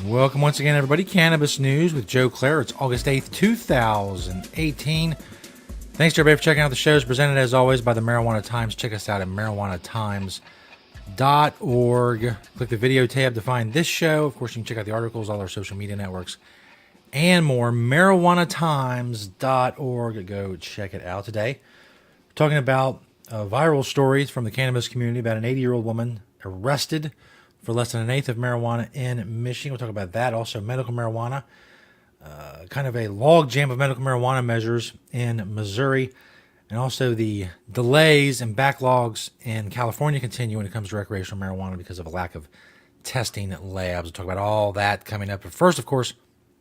Welcome once again, everybody. Cannabis News with Joe Klare. It's August 8th, 2018. Thanks to everybody for checking out the shows presented, as always, by the Marijuana Times. Check us out at marijuanatimes.org. Click the video tab to find this show. Of course, you can check out the articles, all our social media networks, and more. marijuanatimes.org. Go check it out today. We're talking about viral stories from the cannabis community about an 80-year-old woman arrested for less than an eighth of marijuana in Michigan. We'll talk about that. Also, medical marijuana, kind of a log jam of medical marijuana measures in Missouri, and also the delays and backlogs in California continue when it comes to recreational marijuana because of a lack of testing labs. We'll talk about all that coming up. But first, of course,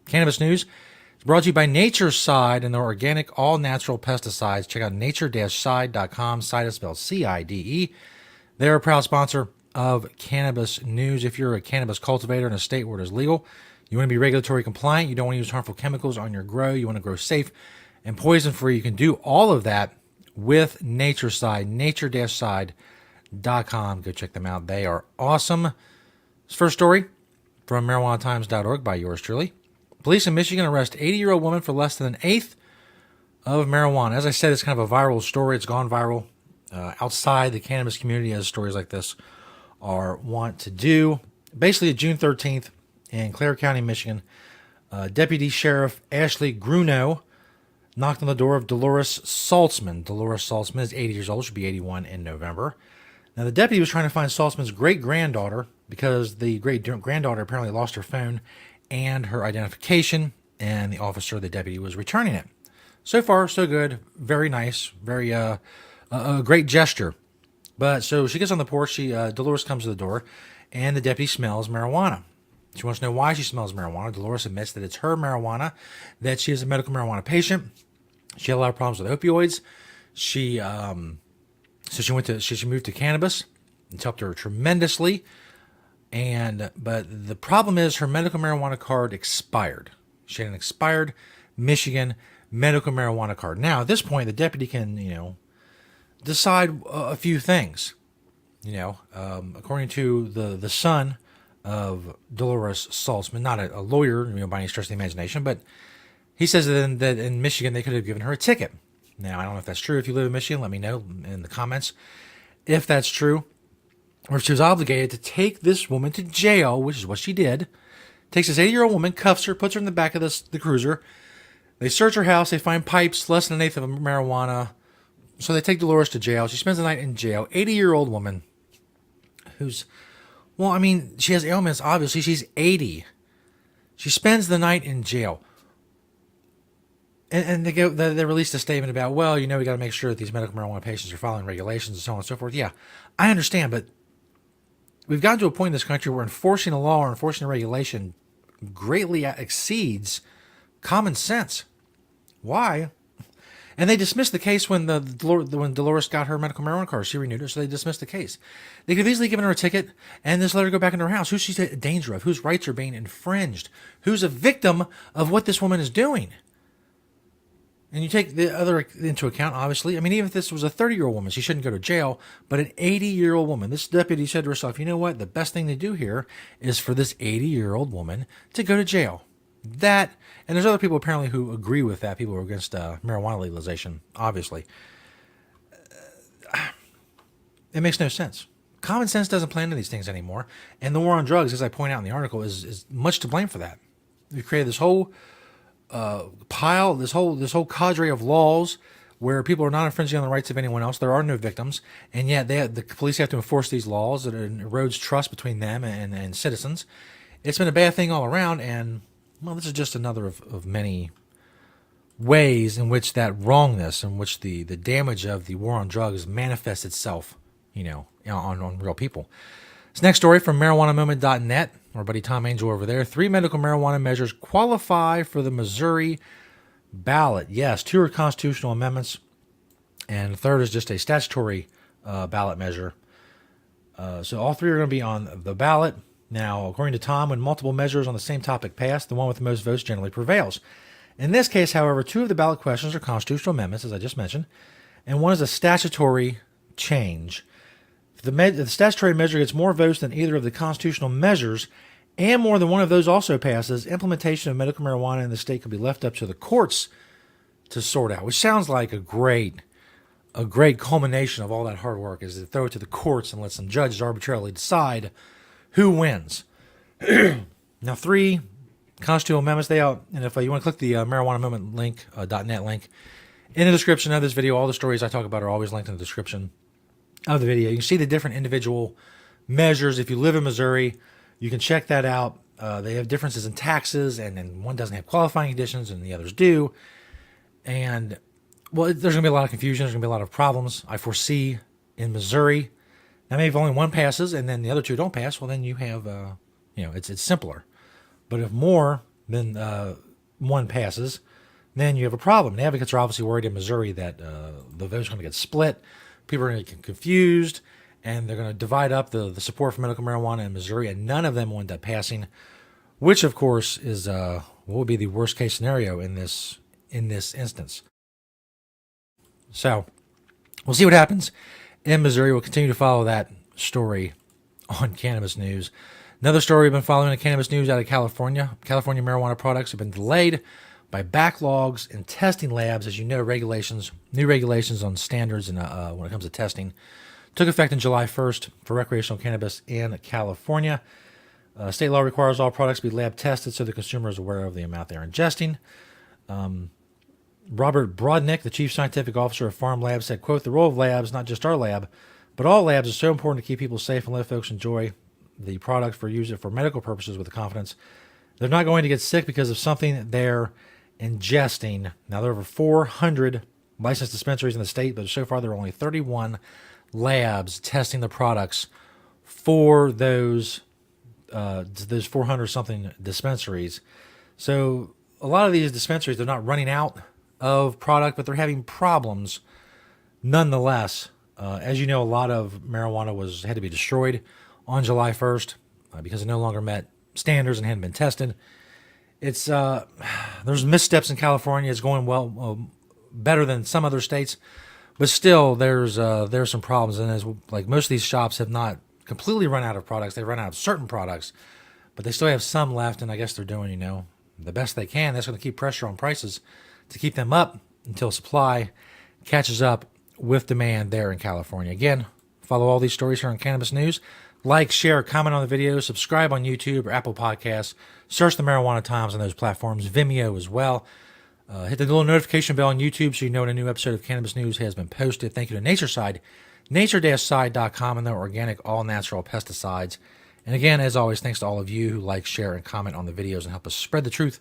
cannabis news is brought to you by Nature's Side and their organic, all-natural pesticides. Check out nature-side.com. Side is spelled C-I-D-E. They're a proud sponsor of cannabis news. If you're a cannabis cultivator in a state where it is legal, you want to be regulatory compliant, you don't want to use harmful chemicals on your grow, you want to grow safe and poison free, you can do all of that with Nature's Side, nature-side.com. Go check them out. They are awesome. This first story from marijuanatimes.org by yours truly. Police in Michigan arrest 80-year-old woman for less than an eighth of marijuana. As I said, it's kind of a viral story. It's gone viral outside the cannabis community, as stories like this are want to do. Basically, June 13th in Klare County, Michigan, Deputy Sheriff Ashley Grunow knocked on the door of Dolores Saltzman. Dolores Saltzman is 80 years old. She'll be 81 in November. Now, the deputy was trying to find Saltzman's great-granddaughter because the great-granddaughter apparently lost her phone and her identification, and the deputy, was returning it. So far, so good. Very nice. Very a great gesture. But so she gets on the porch. Dolores comes to the door, and the deputy smells marijuana. She wants to know why she smells marijuana. Dolores admits that it's her marijuana, that she is a medical marijuana patient. She had a lot of problems with opioids. She moved to cannabis. It's helped her tremendously. But the problem is her medical marijuana card expired. She had an expired Michigan medical marijuana card. Now, at this point, the deputy can, decide a few things. According to the son of Dolores Saltzman, not a lawyer, by any stretch of the imagination, but he says that in Michigan they could have given her a ticket. Now, I don't know if that's true. If you live in Michigan, let me know in the comments if that's true, or if she was obligated to take this woman to jail, which is what she did. Takes this 80-year-old woman, cuffs her, puts her in the back of the cruiser. They search her house. They find pipes, less than an eighth of marijuana. So they take Dolores to jail. She spends the night in jail. 80-year-old woman who's, she has ailments, obviously. She's 80. She spends the night in jail. And they released a statement about, we got to make sure that these medical marijuana patients are following regulations and so on and so forth. Yeah, I understand, but we've gotten to a point in this country where enforcing a law or enforcing a regulation greatly exceeds common sense. Why? And they dismissed the case when Dolores got her medical marijuana card. She renewed it, so they dismissed the case. They could have easily given her a ticket and just let her go back in her house. Who's she in danger of? Whose rights are being infringed? Who's a victim of what this woman is doing? And you take the other into account, obviously. Even if this was a 30-year-old woman, she shouldn't go to jail. But an 80-year-old woman, this deputy said to herself, you know what? The best thing to do here is for this 80-year-old woman to go to jail. And there's other people apparently who agree with that. People who are against marijuana legalization, obviously. It makes no sense. Common sense doesn't play into these things anymore. And the war on drugs, as I point out in the article, is much to blame for that. We've created this whole pile, this whole cadre of laws where people are not infringing on the rights of anyone else. There are no victims, and yet the police have to enforce these laws that erodes trust between them and citizens. It's been a bad thing all around, and this is just another of many ways in which that wrongness, in which the damage of the war on drugs manifests itself, on real people. This next story from marijuanamoment.net, our buddy Tom Angel over there. 3 medical marijuana measures qualify for the Missouri ballot. Yes, 2 are constitutional amendments, and the third is just a statutory ballot measure. So all 3 are going to be on the ballot. Now, according to Tom, when multiple measures on the same topic pass, the one with the most votes generally prevails. In this case, however, 2 of the ballot questions are constitutional amendments, as I just mentioned, and one is a statutory change. The statutory measure gets more votes than either of the constitutional measures, and more than one of those also passes, implementation of medical marijuana in the state could be left up to the courts to sort out, which sounds like a great culmination of all that hard work, is to throw it to the courts and let some judges arbitrarily decide who wins. Now, 3 constitutional amendments they out, and if you want to click the marijuana movement link, .net link, in the description of this video, all the stories I talk about are always linked in the description of the video. You can see the different individual measures. If you live in Missouri, you can check that out. They have differences in taxes, and one doesn't have qualifying conditions and the others do. And, well, there's going to be a lot of confusion. There's going to be a lot of problems, I foresee, in Missouri. Now, maybe if only one passes and then the other 2 don't pass, well, then you have, it's simpler. But if more than one passes, then you have a problem. And advocates are obviously worried in Missouri that the vote's going to get split. People are going to get confused, and they're going to divide up the support for medical marijuana in Missouri, and none of them will end up passing, which, of course, is what would be the worst-case scenario in this instance. So we'll see what happens in Missouri. We'll continue to follow that story on Cannabis News. Another story we've been following in Cannabis News out of California. California marijuana products have been delayed by backlogs in testing labs. As you know, new regulations on standards and when it comes to testing took effect on July 1st for recreational cannabis in California. State law requires all products to be lab tested so the consumer is aware of the amount they're ingesting. Robert Brodnick, the chief scientific officer of Farm Labs, said, quote, "The role of labs, not just our lab, but all labs, is so important to keep people safe and let folks enjoy the product for use it for medical purposes with the confidence they're not going to get sick because of something they're ingesting." Now, there are over 400 licensed dispensaries in the state, but so far there are only 31 labs testing the products for those 400-something dispensaries. So a lot of these dispensaries, they're not running out of product, but they're having problems nonetheless. As you know, a lot of marijuana had to be destroyed on July 1st because it no longer met standards and hadn't been tested. It's there's missteps in California. It's going better than some other states, but still there's some problems. And as like most of these shops have not completely run out of products, they run out of certain products, but they still have some left. And I guess they're doing the best they can. That's going to keep pressure on prices to keep them up until supply catches up with demand there in California. Again, follow all these stories here on Cannabis News. Like, share, comment on the video, subscribe on YouTube or Apple Podcasts. Search the Marijuana Times on those platforms, Vimeo as well. Hit the little notification bell on YouTube so you know when a new episode of Cannabis News has been posted. Thank you to Natureside, nature-side.com, and their organic, all-natural pesticides. And again, as always, thanks to all of you who like, share, and comment on the videos and help us spread the truth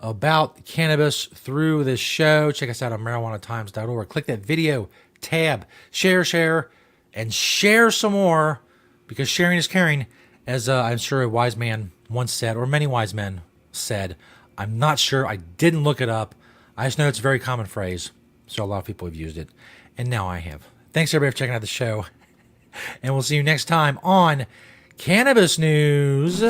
about cannabis through this show. Check us out on marijuanatimes.org. Click that video tab, share, and share some more, because sharing is caring, as I'm sure a wise man once said, or many wise men said. I'm not sure. I didn't look it up. I just know it's a very common phrase, so a lot of people have used it, and now I have. Thanks, everybody, for checking out the show, and we'll see you next time on Cannabis News.